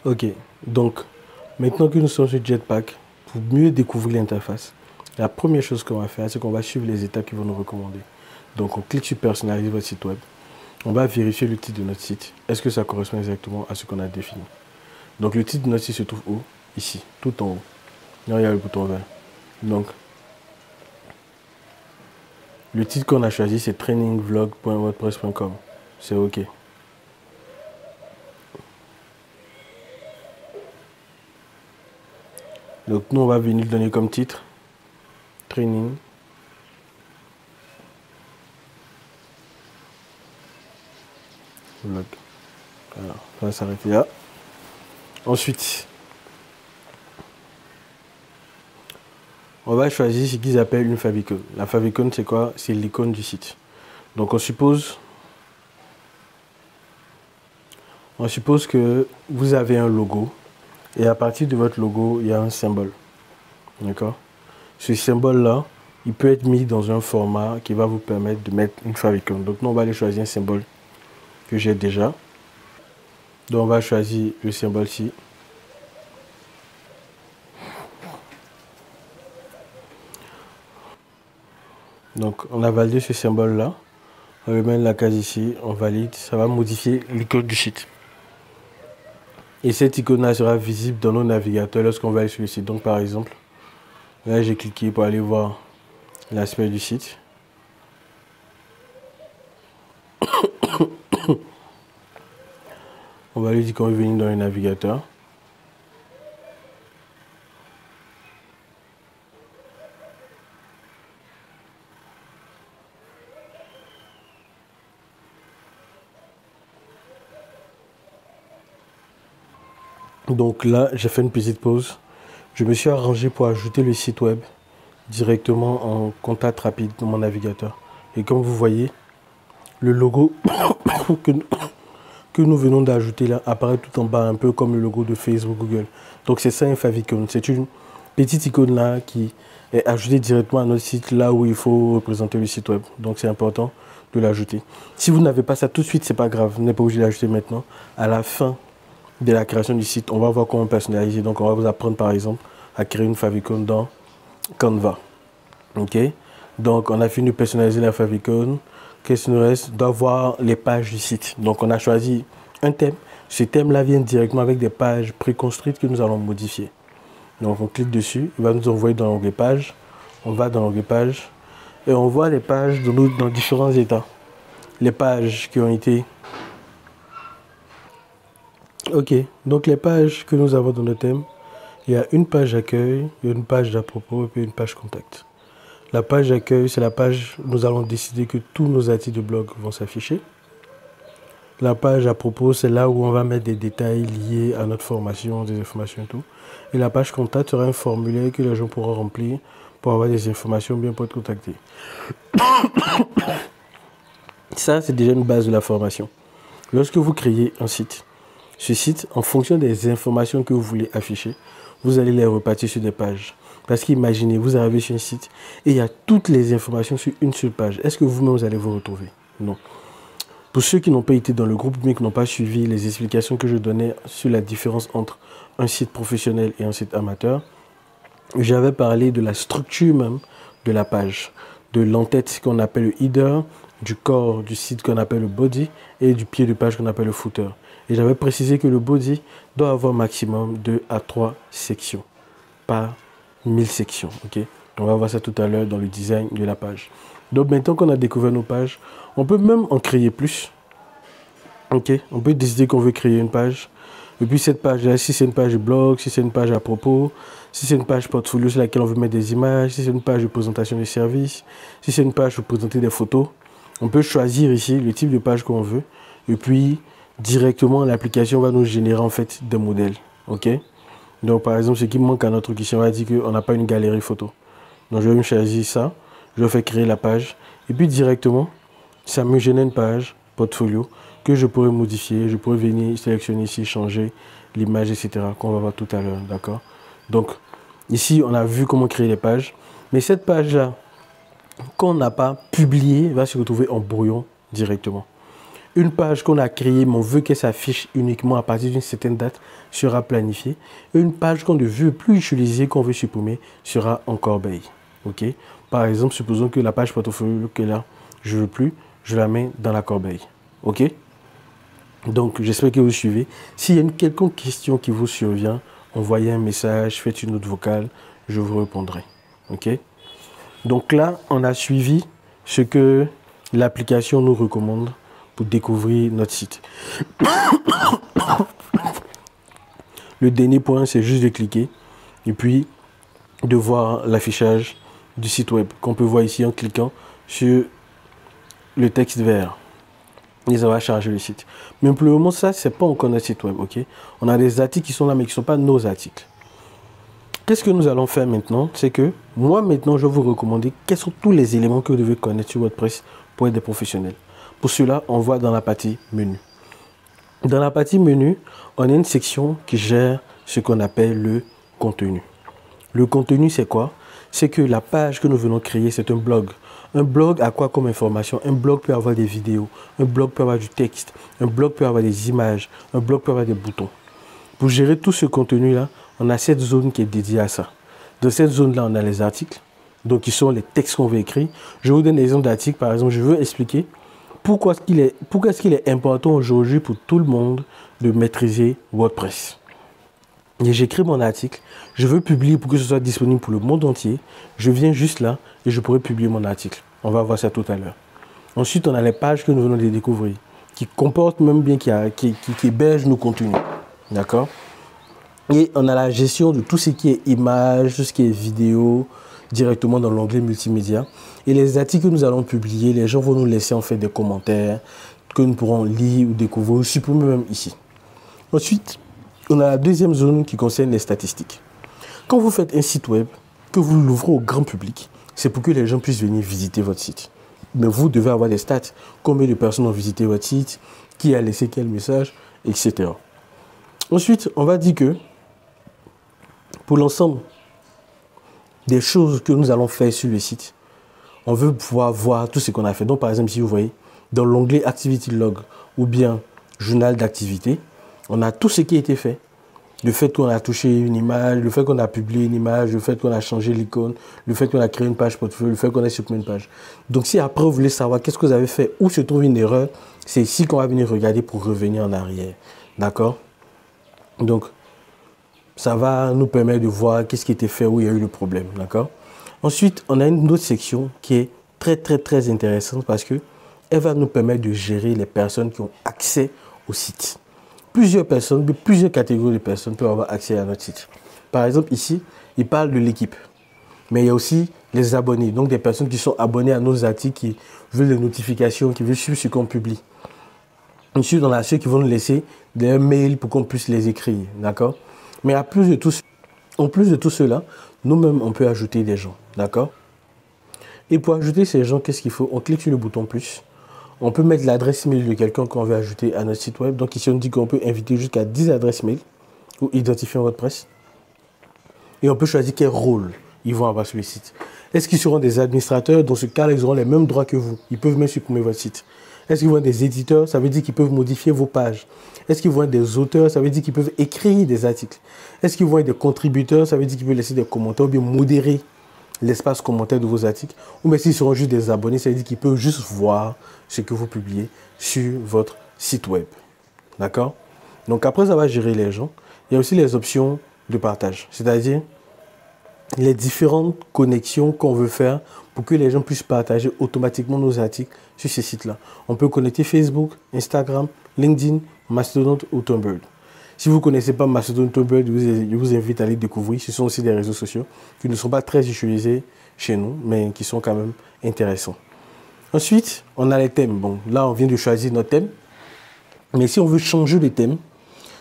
Ok, donc maintenant que nous sommes sur Jetpack, pour mieux découvrir l'interface, la première chose qu'on va faire, c'est qu'on va suivre les étapes qui vont nous recommander. Donc on clique sur personnaliser votre site web. On va vérifier le titre de notre site. Est-ce que ça correspond exactement à ce qu'on a défini? Donc le titre de notre site se trouve où? Ici, tout en haut. Là, il y a le bouton vert. Donc, le titre qu'on a choisi, c'est trainingvlog.wordpress.com. C'est OK. Donc, nous, on va venir donner comme titre Training. Vlog. Alors, ça va s'arrêter là. Ensuite, on va choisir ce qu'ils appellent une favicon. La favicon, c'est quoi? C'est l'icône du site. Donc, on suppose que vous avez un logo. Et à partir de votre logo, il y a un symbole. D'accord? Ce symbole-là, il peut être mis dans un format qui va vous permettre de mettre une favicon. Donc, nous, on va aller choisir un symbole que j'ai déjà. Donc, on va choisir le symbole-ci. Donc, on a validé ce symbole-là. On va mettre la case ici. On valide. Ça va modifier l'icône du site. Et cette icône-là sera visible dans nos navigateurs lorsqu'on va aller sur le site. Donc, par exemple, là, j'ai cliqué pour aller voir l'aspect du site. On va lui dire qu'on veut venir dans le navigateur. Donc là, j'ai fait une petite pause. Je me suis arrangé pour ajouter le site web directement en contact rapide dans mon navigateur. Et comme vous voyez, le logo que nous venons d'ajouter là apparaît tout en bas, un peu comme le logo de Facebook, Google. Donc c'est ça un favicon. C'est une petite icône là qui est ajoutée directement à notre site, là où il faut représenter le site web. Donc c'est important de l'ajouter. Si vous n'avez pas ça tout de suite, c'est pas grave. Vous n'êtes pas obligé de l'ajouter maintenant. À la fin de la création du site, on va voir comment personnaliser. Donc on va vous apprendre par exemple à créer une favicon dans Canva. Ok, donc on a fini de personnaliser la favicon. Qu'est-ce qu'il nous reste? D'avoir les pages du site. Donc on a choisi un thème. Ce thème là vient directement avec des pages préconstruites que nous allons modifier. Donc on clique dessus, il va nous envoyer dans l'onglet pages. On va dans l'onglet pages et on voit les pages dans différents états. Les pages qui ont été... Ok, donc les pages que nous avons dans le thème, il y a une page accueil, il y a une page d'à propos et puis une page contact. La page d'accueil, c'est la page où nous allons décider que tous nos articles de blog vont s'afficher. La page à propos, c'est là où on va mettre des détails liés à notre formation, des informations et tout. Et la page contact sera un formulaire que les gens pourront remplir pour avoir des informations bien pour être contactés. Ça, c'est déjà une base de la formation. Lorsque vous créez un site, ce site, en fonction des informations que vous voulez afficher, vous allez les repartir sur des pages. Parce qu'imaginez, vous arrivez sur un site et il y a toutes les informations sur une seule page. Est-ce que vous-même, vous allez vous retrouver? Non. Pour ceux qui n'ont pas été dans le groupe, mais qui n'ont pas suivi les explications que je donnais sur la différence entre un site professionnel et un site amateur, j'avais parlé de la structure même de la page, de l'entête qu'on appelle le header, du corps du site qu'on appelle le body et du pied de page qu'on appelle le footer. Et j'avais précisé que le body doit avoir maximum 2 à 3 sections, pas 1000 sections. Okay? On va voir ça tout à l'heure dans le design de la page. Donc maintenant qu'on a découvert nos pages, on peut même en créer plus. Okay? On peut décider qu'on veut créer une page. Et puis cette page-là, si c'est une page blog, si c'est une page à propos, si c'est une page portfolio sur laquelle on veut mettre des images, si c'est une page de présentation des services, si c'est une page pour présenter des photos, on peut choisir ici le type de page qu'on veut. Et puis directement l'application va nous générer en fait des modèles. Ok? Donc par exemple, ce qui manque à notre truc ici, on va dire qu'on n'a pas une galerie photo. Donc je vais me choisir ça, je vais faire créer la page. Et puis directement, ça me génère une page portfolio que je pourrais modifier. Je pourrais venir sélectionner ici, changer l'image, etc. qu'on va voir tout à l'heure. D'accord? Donc ici, on a vu comment créer les pages. Mais cette page-là, qu'on n'a pas publiée, va se retrouver en brouillon directement. Une page qu'on a créée, mais on veut qu'elle s'affiche uniquement à partir d'une certaine date, sera planifiée. Et une page qu'on ne veut plus utiliser, qu'on veut supprimer, sera en corbeille. Ok? Par exemple, supposons que la page portfolio que là, je ne veux plus, je la mets dans la corbeille. Ok? Donc, j'espère que vous suivez. S'il y a une quelconque question qui vous survient, envoyez un message, faites une note vocale, je vous répondrai. Ok? Donc là, on a suivi ce que l'application nous recommande pour découvrir notre site. Le dernier point, c'est juste de cliquer et puis de voir l'affichage du site web qu'on peut voir ici en cliquant sur le texte vert. Et ça va charger le site. Mais pour le moment, ça, c'est pas encore notre site web. Ok? On a des articles qui sont là, mais qui ne sont pas nos articles. Qu'est-ce que nous allons faire maintenant? C'est que moi, maintenant, je vais vous recommander quels sont tous les éléments que vous devez connaître sur WordPress pour être des professionnels. Pour cela, on va dans la partie menu. Dans la partie menu, on a une section qui gère ce qu'on appelle le contenu. Le contenu, c'est quoi? C'est que la page que nous venons créer, c'est un blog. Un blog a quoi comme information? Un blog peut avoir des vidéos, un blog peut avoir du texte, un blog peut avoir des images, un blog peut avoir des boutons. Pour gérer tout ce contenu-là, on a cette zone qui est dédiée à ça. Dans cette zone-là, on a les articles, donc qui sont les textes qu'on veut écrire. Je vous donne un exemple d'article. Par exemple, je veux expliquer pourquoi est-ce qu'il est important aujourd'hui pour tout le monde de maîtriser WordPress. Et j'écris mon article, je veux publier pour que ce soit disponible pour le monde entier. Je viens juste là et je pourrais publier mon article. On va voir ça tout à l'heure. Ensuite, on a les pages que nous venons de découvrir, qui comportent même bien, qui hébergent nos contenus. D'accord? Et on a la gestion de tout ce qui est images, tout ce qui est vidéo, directement dans l'onglet multimédia. Et les articles que nous allons publier, les gens vont nous laisser en fait des commentaires que nous pourrons lire ou découvrir, ou supprimer même ici. Ensuite, on a la deuxième zone qui concerne les statistiques. Quand vous faites un site web, que vous l'ouvrez au grand public, c'est pour que les gens puissent venir visiter votre site. Mais vous devez avoir des stats. Combien de personnes ont visité votre site, qui a laissé quel message, etc. Ensuite, on va dire que pour l'ensemble des choses que nous allons faire sur le site, on veut pouvoir voir tout ce qu'on a fait. Donc, par exemple, si vous voyez, dans l'onglet Activity Log ou bien Journal d'activité, on a tout ce qui a été fait. Le fait qu'on a touché une image, le fait qu'on a publié une image, le fait qu'on a changé l'icône, le fait qu'on a créé une page portfolio, le fait qu'on a supprimé une page. Donc, si après vous voulez savoir qu'est-ce que vous avez fait, où se trouve une erreur, c'est ici qu'on va venir regarder pour revenir en arrière. D'accord? Donc, ça va nous permettre de voir qu'est-ce qui était fait, où il y a eu le problème. D'accord? Ensuite, on a une autre section qui est très intéressante parce que elle va nous permettre de gérer les personnes qui ont accès au site. Plusieurs personnes, plusieurs catégories de personnes peuvent avoir accès à notre site. Par exemple, ici, il parle de l'équipe. Mais il y a aussi les abonnés, donc des personnes qui sont abonnées à nos articles, qui veulent des notifications, qui veulent suivre ce qu'on publie. Ensuite, on a ceux qui vont nous laisser des mails pour qu'on puisse les écrire. D'accord? Mais en plus de tout cela, nous-mêmes, on peut ajouter des gens. D'accord? Et pour ajouter ces gens, qu'est-ce qu'il faut? On clique sur le bouton plus. On peut mettre l'adresse mail de quelqu'un qu'on veut ajouter à notre site web. Donc ici, on dit qu'on peut inviter jusqu'à 10 adresses mail ou identifier en WordPress. Et on peut choisir quel rôle ils vont avoir sur le site. Est-ce qu'ils seront des administrateurs? Dans ce cas-là, ils auront les mêmes droits que vous. Ils peuvent même supprimer votre site. Est-ce qu'ils vont être des éditeurs? Ça veut dire qu'ils peuvent modifier vos pages. Est-ce qu'ils vont être des auteurs? Ça veut dire qu'ils peuvent écrire des articles. Est-ce qu'ils vont être des contributeurs? Ça veut dire qu'ils peuvent laisser des commentaires ou bien modérer l'espace commentaire de vos articles. Ou bien s'ils seront juste des abonnés, ça veut dire qu'ils peuvent juste voir ce que vous publiez sur votre site web. D'accord? Donc après avoir géré les gens, il y a aussi les options de partage. C'est-à-dire les différentes connexions qu'on veut faire pour que les gens puissent partager automatiquement nos articles sur ces sites-là. On peut connecter Facebook, Instagram, LinkedIn, Mastodon ou Tumblr. Si vous ne connaissez pas Mastodon, Tumblr, je vous invite à les découvrir. Ce sont aussi des réseaux sociaux qui ne sont pas très utilisés chez nous, mais qui sont quand même intéressants. Ensuite, on a les thèmes. Bon, là, on vient de choisir notre thème. Mais si on veut changer de thème,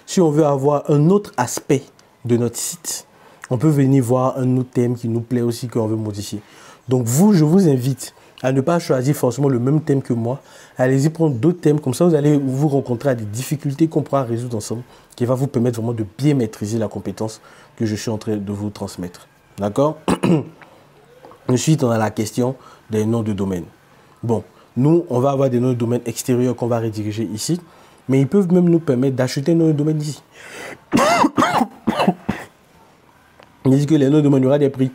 si on veut avoir un autre aspect de notre site, on peut venir voir un autre thème qui nous plaît aussi, qu'on veut modifier. Donc vous, je vous invite à ne pas choisir forcément le même thème que moi. Allez-y prendre d'autres thèmes, comme ça vous allez vous rencontrer à des difficultés qu'on pourra résoudre ensemble, qui va vous permettre vraiment de bien maîtriser la compétence que je suis en train de vous transmettre. D'accord? Ensuite, on a la question des noms de domaine. Bon, Nous, on va avoir des noms de domaine extérieurs qu'on va rediriger ici, mais ils peuvent même nous permettre d'acheter nos noms de domaine ici. Il dit que les noms de domaine, il y aura des prix.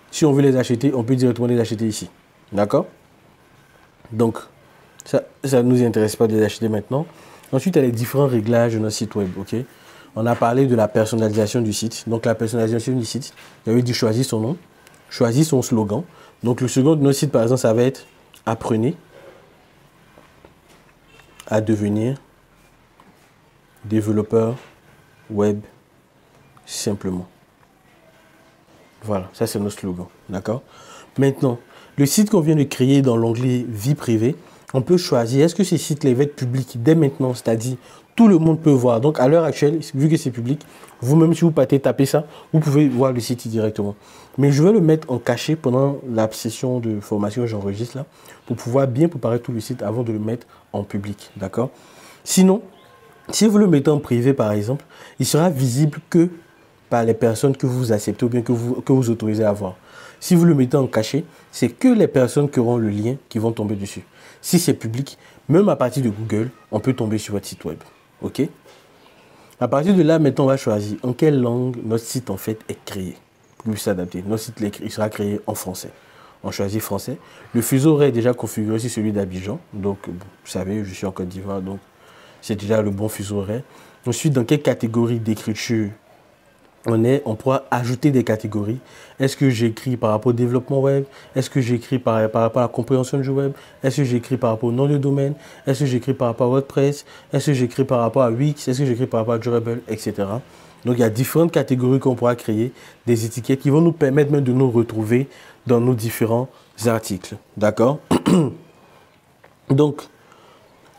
Si on veut les acheter, on peut directement les acheter ici. D'accord? Donc, ça ne nous intéresse pas de les acheter maintenant. Ensuite, il y a les différents réglages de notre site web. Ok? On a parlé de la personnalisation du site. Donc, la personnalisation du site, il avait dit choisir son nom, choisir son slogan. Donc, le slogan de notre site, par exemple, ça va être « Apprenez à devenir développeur web simplement ». Voilà, ça c'est notre slogan. D'accord? Maintenant, le site qu'on vient de créer dans l'onglet « Vie privée », on peut choisir, est-ce que ce site-là va être public dès maintenant, c'est-à-dire tout le monde peut voir. Donc, à l'heure actuelle, vu que c'est public, vous-même, si vous partez taper ça, vous pouvez voir le site directement. Mais je vais le mettre en cachet pendant la session de formation que j'enregistre là, pour pouvoir bien préparer tout le site avant de le mettre en public. D'accord? Sinon, si vous le mettez en privé, par exemple, il sera visible que par les personnes que vous acceptez ou bien que vous autorisez à voir. Si vous le mettez en cachet, c'est que les personnes qui auront le lien qui vont tomber dessus. Si c'est public, même à partir de Google, on peut tomber sur votre site web. OK? À partir de là, maintenant, on va choisir en quelle langue notre site en fait est créé. Pour s'adapter. Notre site il sera créé en français. On choisit français. Le fuseau horaire est déjà configuré sur celui d'Abidjan. Donc, vous savez, je suis en Côte d'Ivoire, donc c'est déjà le bon fuseau horaire. Ensuite, dans quelle catégorie d'écriture on pourra ajouter des catégories. Est-ce que j'écris par rapport au développement web? Est-ce que j'écris par rapport à la compréhension du web? Est-ce que j'écris par rapport au nom de domaine? Est-ce que j'écris par rapport à WordPress? Est-ce que j'écris par rapport à Wix? Est-ce que j'écris par rapport à Durable, etc. Donc, il y a différentes catégories qu'on pourra créer, des étiquettes qui vont nous permettre même de nous retrouver dans nos différents articles. D'accord? Donc,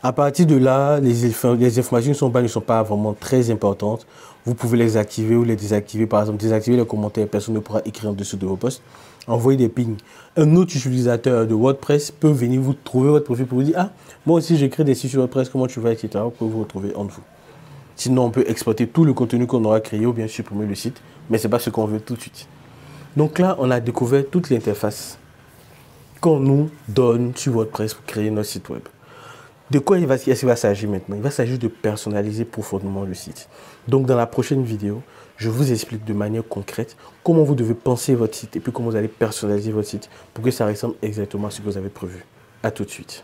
à partir de là, les informations ne sont pas vraiment très importantes. Vous pouvez les activer ou les désactiver. Par exemple, désactiver les commentaires, personne ne pourra écrire en dessous de vos posts. Envoyer des pings. Un autre utilisateur de WordPress peut venir vous trouver votre profil pour vous dire « Ah, moi aussi j'écris des sites sur WordPress, comment tu vas, etc. » Vous pouvez vous retrouver en dessous. Sinon, on peut exploiter tout le contenu qu'on aura créé ou bien supprimer le site. Mais ce n'est pas ce qu'on veut tout de suite. Donc là, on a découvert toute l'interface qu'on nous donne sur WordPress pour créer notre site web. De quoi est-ce qu'il va s'agir maintenant? Il va s'agir de personnaliser profondément le site. Donc, dans la prochaine vidéo, je vous explique de manière concrète comment vous devez penser votre site et puis comment vous allez personnaliser votre site pour que ça ressemble exactement à ce que vous avez prévu. À tout de suite.